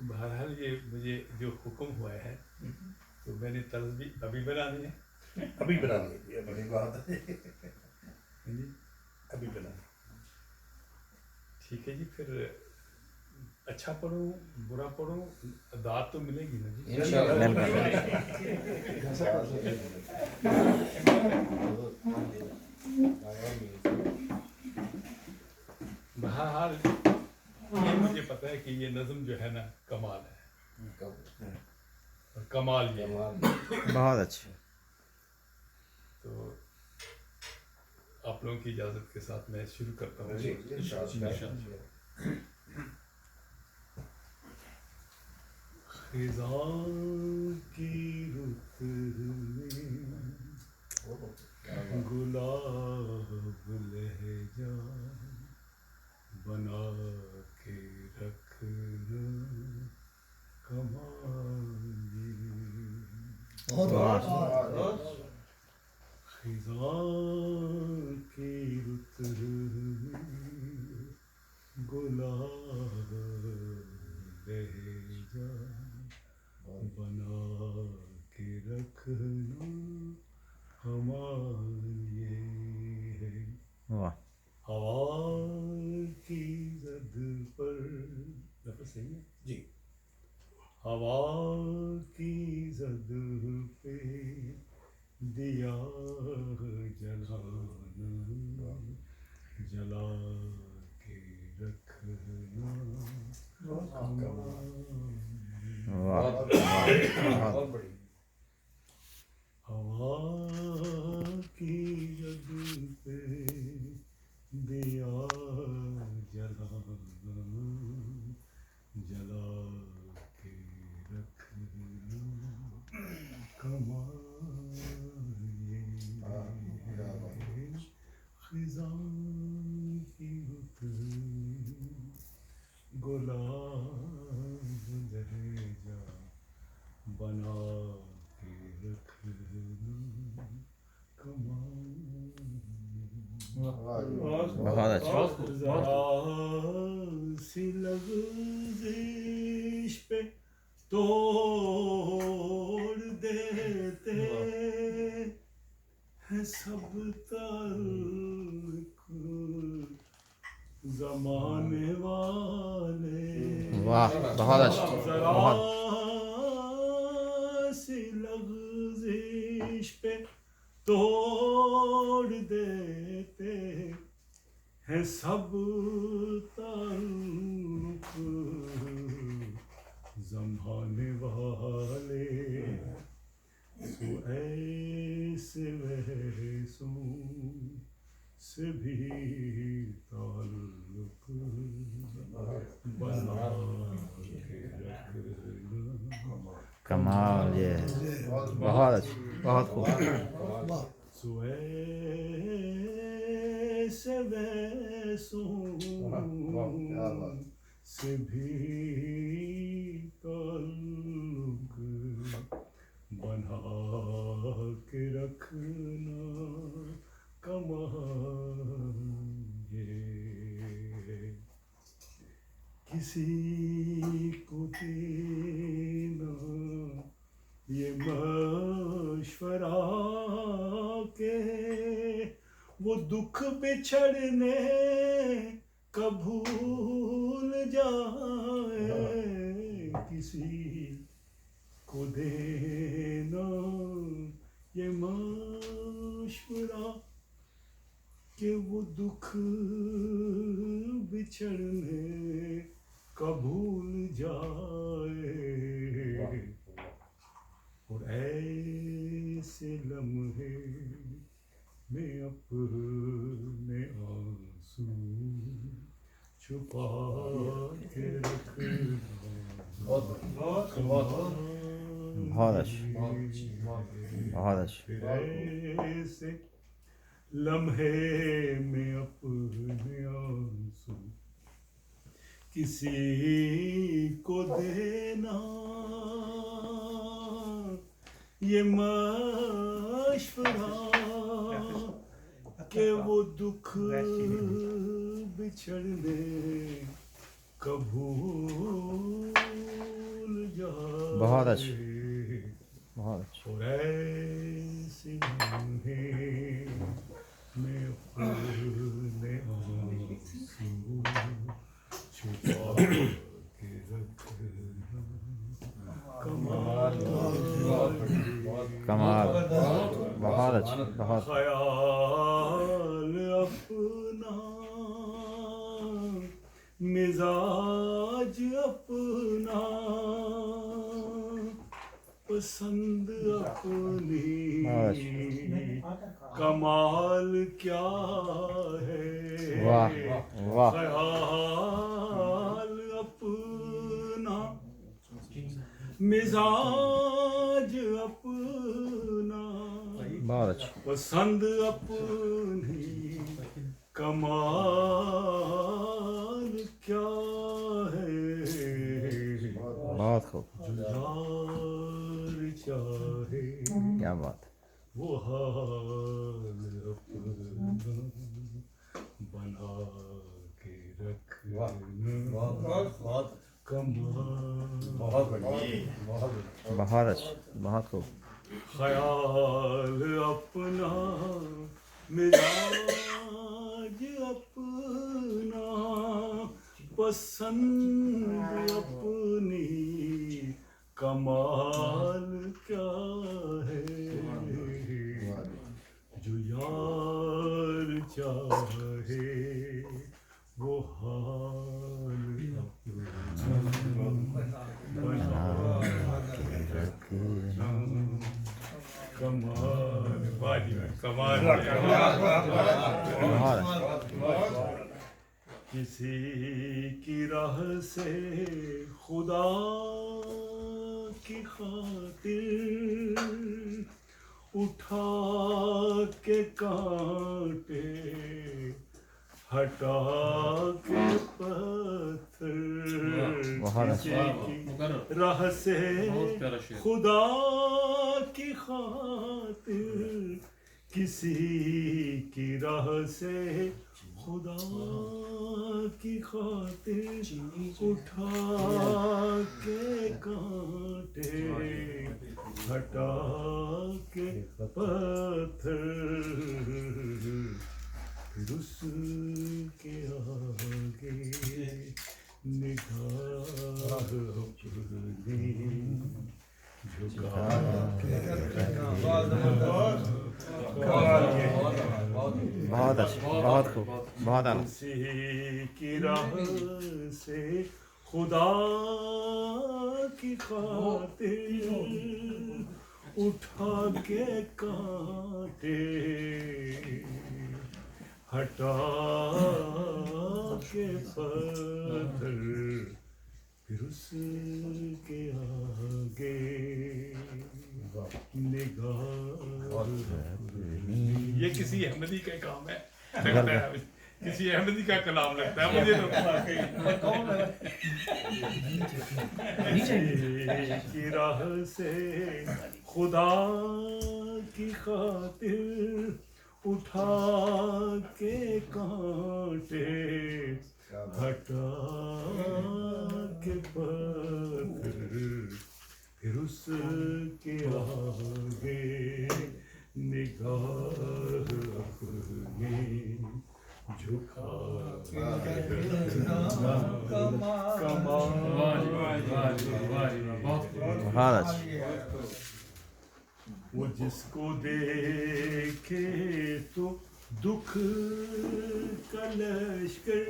بہرحال یہ مجھے جو حکم ہوا ہے تو میں نے طرز بھی ابھی بنانی ہے. ابھی بنانی ہے، بڑی بات ہے. جی ابھی بنانی. ٹھیک ہے جی. پھر اچھا پڑھوں برا پڑھوں داد تو ملے گی نا جی. بہرحال یہ مجھے پتہ ہے کہ یہ نظم جو ہے نا کمال ہے اور کمال یہ ہے. بہت اچھا. تو آپ لوگوں کی اجازت کے ساتھ میں شروع کرتا ہوں. جی انشاءاللہ. خزاں کی رت میں گلاب لہجہ بنا کے رکھنا کمال خزاں کی رت میں گلاب لہجہ بنا کے رکھنا کمال یہ ہے. ہوا کی زد پر لفظ صحیح ہے جی. ہوا کی زد پہ دیا جلانا جلا کے رکھنا بہت بڑی. ہوا کی زد پہ دیا جلانا جلا کے رکھنا کمال یہ خزاں کی رت گلاب لہجہ بنا کے رکھنا کمال. بہت اچھا. ذرا سی لغزش پہ توڑ دیتے ہیں سب تعلق زمانے والے. واہ بہت اچھا. ذرا بہت سی لغزش پہ توڑ دیتے ہیں سب تعلق زمانے والے. سو ایسے ویسوں سے بھی تعلق بنا کے رکھنا کمال یہ ہے. بہت اچھا. بہت خوب. سو ایسے ویسوں سے بھی تعلق بنا کے رکھنا کمال یہ کسی کو دینا یہ مشورہ کہ وہ دکھ بچھڑنے کا بھول جائے. کسی کو دینا یہ مشورہ کہ وہ دکھ بچھڑنے کا بھول جائے اور ایسے لمحے میں اپنے آنسو چھپا کے رکھنا. بہت اچھا. بہت اچھا. ایسے لمحے میں اپنے آنسو کسی کو دینا یہ مشورہ کہ وہ دکھ بچھڑنے کا بھول بہت اچھا بہت اچھا اور ایسی لمحے میں اپنے آنسو چھپا کے رکھنا کمال کمال بہت اچھا بہت خیال اپنا مزاج اپنا پسند اپنی کمال کیا ہے واہ واہ خیال اپنا مزاج اپنا بہت اچھا پسند اپنی کمال کیا ہے بہت خوب یار چاہے کیا بات وہ حال اپنا بنا کے رکھنا کمال بہت اچھا بہت خوب خیال اپنا مزاج اپنا پسند اپنی کمال کیا ہے جو یار چاہے وہ حال اپنا کمال کمال بہت کسی کی راہ سے خدا کی خاطر اٹھا کے کانٹے ہٹا کے پتھر کسی کی راہ سے خدا کی خاطر کسی کی راہ سے خدا کی خاطر اٹھا کے کانٹے ہٹا کے پتھر پھر اس کے آگے نگاہ اپنی جھکا کے بہت اچھا بہت خوب بہت اعلیٰ کسی کی راہ سے خدا کی خاطر اٹھا کے کانٹے ہٹا کے پتھر پھر اس کے آگے نگاہ یہ کسی احمدی کا کام ہے کسی احمدی کا کلام لگتا ہے مجھے کی راہ سے خدا کی خاطر اٹھا کے کانٹے ہٹا کے پتھر پھر اس کے آگے نگاہ اپنی جھکا بہت اچھا وہ جس کو دیکھے تو دکھ کا لشکر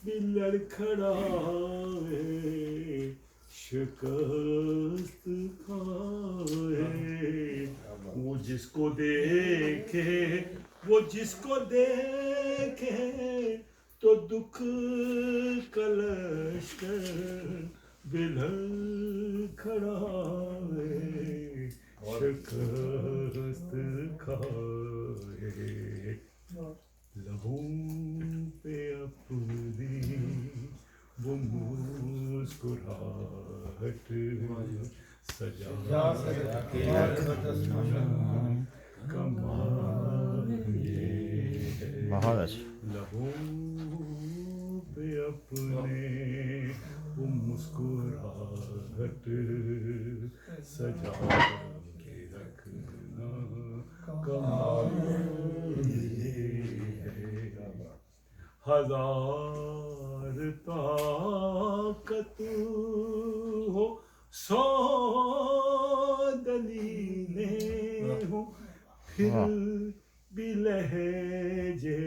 بھی لڑکھڑائے شکست کھائے وہ جس کو دیکھے تو دکھ کا لشکر بھی لڑکھڑائے شکست کھائے لبوں پہ اپنی وہ مسکراہٹ سجا کے رکھنا کمال یہ ہے بہت اچھا لبوں پہ اپنے وہ مسکراہٹ سجا کے رکھنا کمال یہ ہے ہزار طاقت ہو سو دلیلیں ہوں پھر بھی لہجے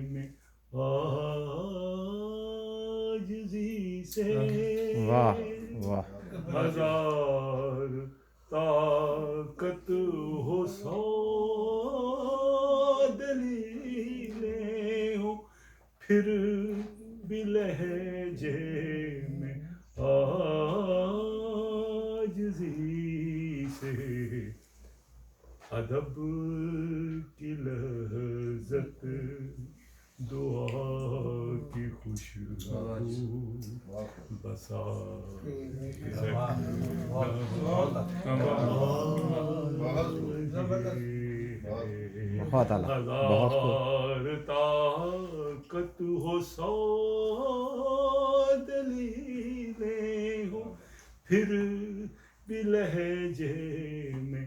میں عاجزی سے واہ واہ ہزار طاقت ہو سو دلیلیں ہوں پھر بھی لہجے میں عاجزی سے ادب کی لذت دعا کی خوشبو بسا بہت اعلیٰ بہت خوب ہزار طاقت ہو سو دلیلیں ہوں پھر بھی لہجے میں